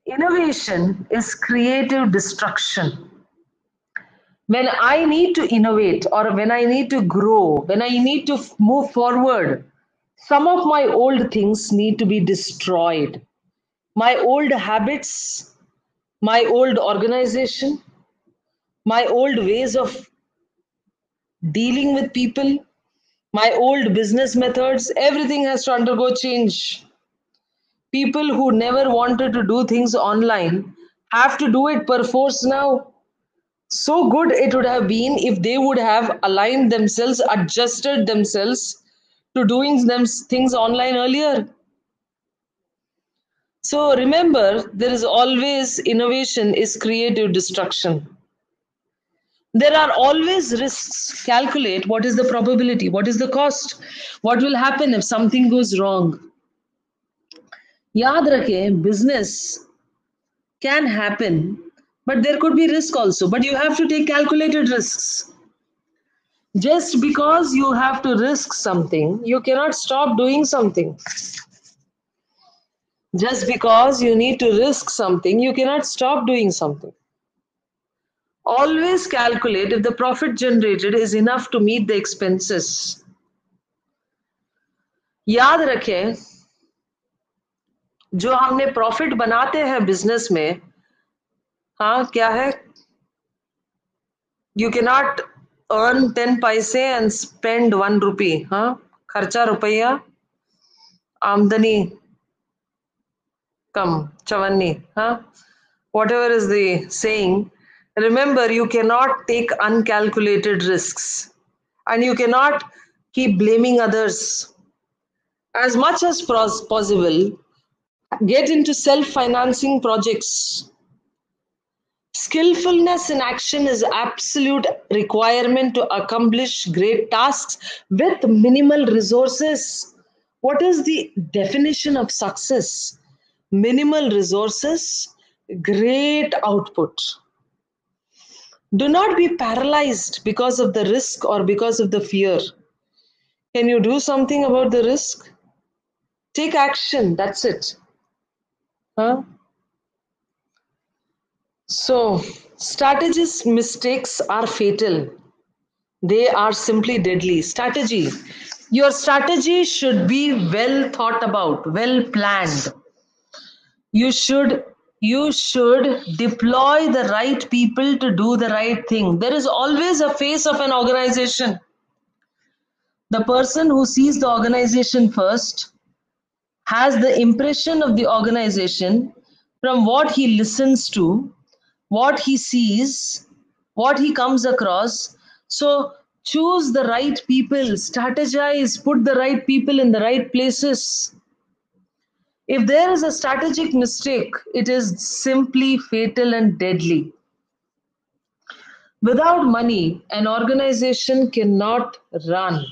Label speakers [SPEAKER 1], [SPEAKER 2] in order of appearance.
[SPEAKER 1] Innovation is creative destruction. When I need to innovate or when I need to grow, when I need to move forward, some of my old things need to be destroyed. My old habits, my old organization, my old ways of dealing with people, my old business methods, everything has to undergo change. People who never wanted to do things online have to do it perforce now. So good it would have been if they would have aligned themselves, adjusted themselves to doing them things online earlier. So remember, there is always innovation is creative destruction. There are always risks. Calculate what is the probability, what is the cost, what will happen if something goes wrong. याद रखें, business can happen, but there could be risk also. But you have to take calculated risks. Just because you have to risk something, you cannot stop doing something. Just because you need to risk something, you cannot stop doing something. Always calculate if the profit generated is enough to meet the expenses. याद रखें, जो हमने profit बनाते हैं business में, हाँ क्या है, you can not earn 10 paise and spend 1 rupee. हाँ, खर्चा रुपया, आमदनी कम, चवन्नी. हाँ, whatever is the saying, remember you cannot take uncalculated risks and you cannot keep blaming others. As much as possible, get into self-financing projects. Skillfulness in action is absolute requirement to accomplish great tasks with minimal resources. What is the definition of success? Minimal resources, great output. Do not be paralyzed because of the risk or because of the fear. Can you do something about the risk? Take action, that's it. Huh? So, strategist mistakes are fatal. They are simply deadly. Strategy. Your strategy should be well thought about, well planned. You should deploy the right people to do the right thing. There is always a face of an organization. The person who sees the organization first has the impression of the organization from what he listens to, what he sees, what he comes across. So choose the right people, strategize, put the right people in the right places. If there is a strategic mistake, it is simply fatal and deadly. Without money, an organization cannot run.